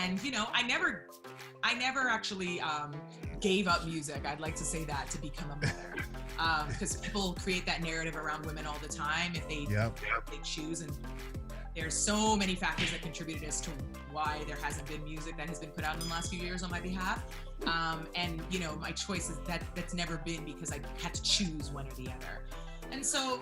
And, you know, I never actually gave up music. I'd like to say that, to become a mother. Because people create that narrative around women all the time if they choose. And there's so many factors that contributed as to why there hasn't been music that has been put out in the last few years on my behalf. And, you know, my choice is that's never been because I had to choose one or the other. And so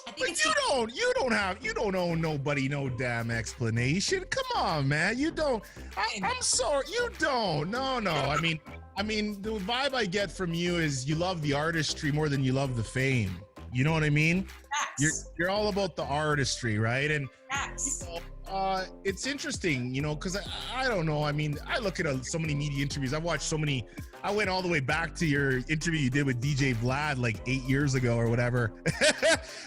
I think you don't owe nobody no damn explanation. Come on, man. You don't. I'm sorry. You don't. No. I mean, the vibe I get from you is you love the artistry more than you love the fame. You know what I mean? You're all about the artistry, right? And you know, it's interesting, you know, because I don't know. I mean, I look at so many media interviews. I've watched so many. I went all the way back to your interview you did with DJ Vlad like 8 years ago or whatever.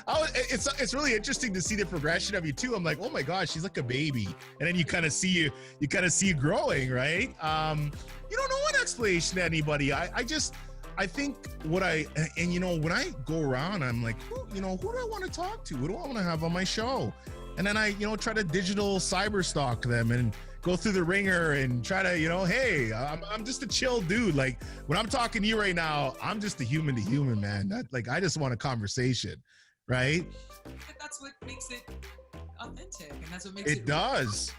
It's really interesting to see the progression of you too. I'm like, oh my gosh, she's like a baby, and then you kind of see you growing, right? You don't know what explanation to anybody. I think you know, when I go around, I'm like, who do I want to talk to? Who do I want to have on my show? And then I, you know, try to digital cyber stalk them and go through the ringer and try to, you know, hey, I'm just a chill dude. Like when I'm talking to you right now, I'm just a human to human, man. I just want a conversation, right? That's what makes it authentic, and that's what makes it does.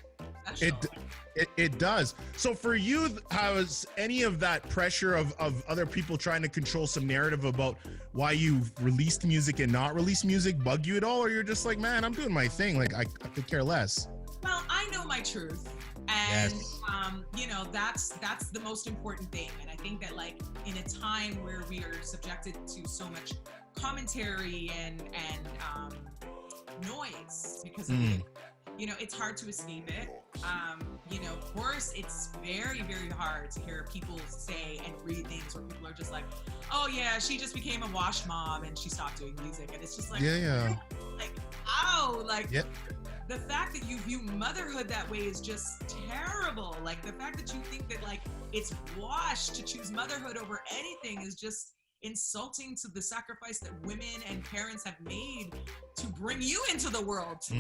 It does. So for you, has any of that pressure of other people trying to control some narrative about why you've released music and not released music bug you at all? Or you're just like, man, I'm doing my thing. Like I could care less. Well, I know my truth. And, you know, that's the most important thing. And I think that like in a time where we are subjected to so much commentary and noise because of it, you know, it's hard to escape it. You know, of course, it's very, very hard to hear people say and read things where people are just like, oh yeah, she just became a wash mom and she stopped doing music. And it's just like, like, ow, like the fact that you view motherhood that way is just terrible. Like the fact that you think that like it's wash to choose motherhood over anything is just insulting to the sacrifice that women and parents have made to bring you into the world. So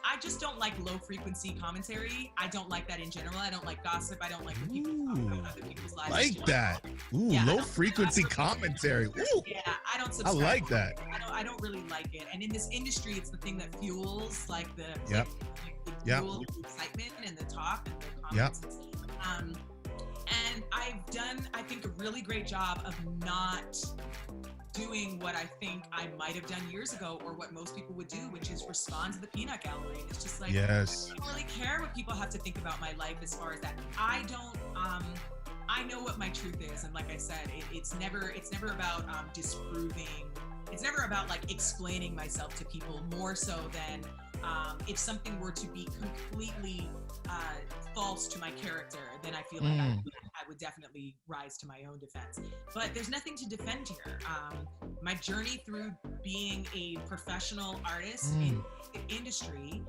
I just don't like low frequency commentary. I don't like that in general. I don't like gossip. I don't like when people talk about other people's lives. Like that. Low frequency commentary. Ooh. Yeah, I don't subscribe. I like that. I don't really like it. And in this industry, it's the thing that fuels like the fuel excitement and the talk and the comments. And I've done, I think, a really great job of not doing what I think I might have done years ago or what most people would do, which is respond to the peanut gallery. And it's just like, I don't really care what people have to think about my life as far as that. I know what my truth is. And like I said, it's never about disproving. It's never about like explaining myself to people more so than if something were to be completely false to my character, then I feel like I would definitely rise to my own defense. But there's nothing to defend here. My journey through being a professional artist in the industry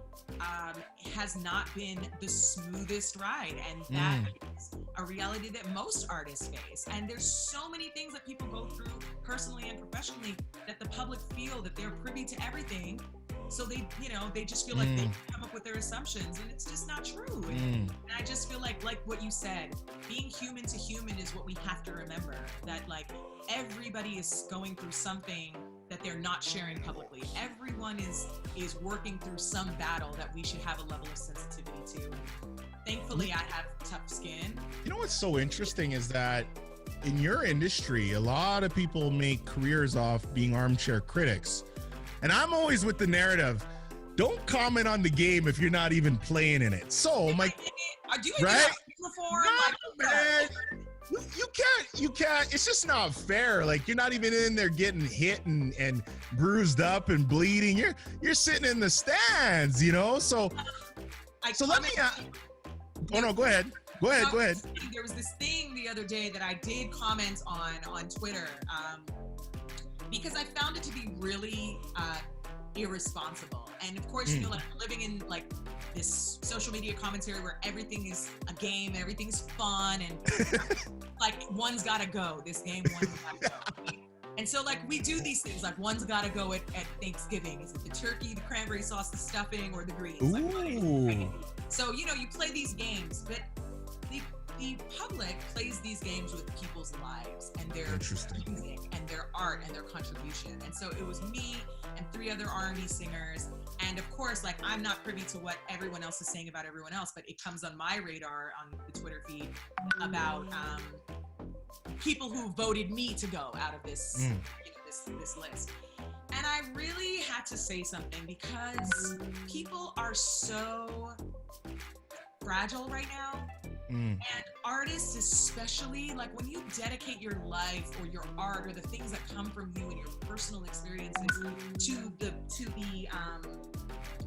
has not been the smoothest ride. And that is a reality that most artists face. And there's so many things that people go through personally and professionally that the public feel that they're privy to everything. So they just feel like they can come up with their assumptions, and it's just not true. And I just feel like what you said, being human to human is what we have to remember, that like everybody is going through something that they're not sharing publicly. Everyone is working through some battle that we should have a level of sensitivity to. Thankfully, I have tough skin. You know what's so interesting is that in your industry, a lot of people make careers off being armchair critics. And I'm always with the narrative, don't comment on the game if you're not even playing in it. So, my right? No, man. You can't. It's just not fair. Like you're not even in there getting hit and bruised up and bleeding. You're sitting in the stands, you know? So let me oh no, go ahead. Go ahead. There was this thing the other day that I did comment on Twitter. Because I found it to be really irresponsible. And of course, you know, like living in like this social media commentary where everything is a game, everything's fun, and like one's gotta go. This game, one's gotta go. And so like we do these things, like one's gotta go at Thanksgiving. Is it the turkey, the cranberry sauce, the stuffing, or the greens? Like, So, you play these games, but the public plays these games with people's lives and their music and their art and their contribution. And so it was me and 3 other R&B singers. And of course, like, I'm not privy to what everyone else is saying about everyone else, but it comes on my radar on the Twitter feed about people who voted me to go out of this, this list. And I really had to say something because people are so fragile right now. And artists especially, like, when you dedicate your life or your art or the things that come from you and your personal experiences to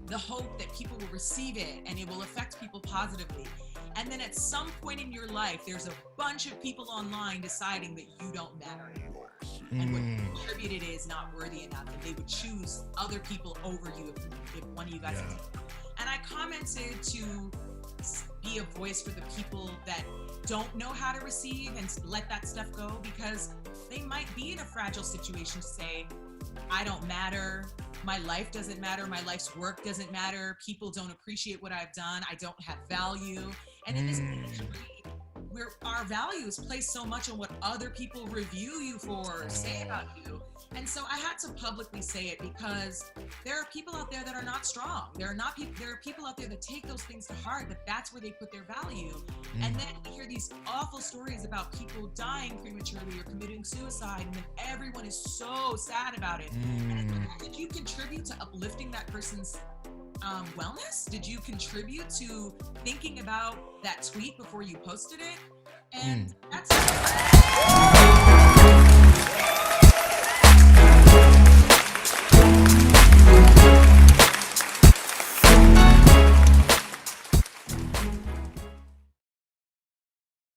the hope that people will receive it and it will affect people positively. And then at some point in your life, there's a bunch of people online deciding that you don't matter anymore. And what you contributed is not worthy enough, and they would choose other people over you if one of you guys did. And I commented to be a voice for the people that don't know how to receive and let that stuff go, because they might be in a fragile situation to say, I don't matter, my life doesn't matter, my life's work doesn't matter, people don't appreciate what I've done, I don't have value. And in this country, where our values place so much on what other people review you for or say about you. And so I had to publicly say it because there are people out there that are not strong. There are people out there that take those things to heart, but that's where they put their value. And then we hear these awful stories about people dying prematurely or committing suicide, and then everyone is so sad about it. And did you contribute to uplifting that person's wellness? Did you contribute to thinking about that tweet before you posted it? And that's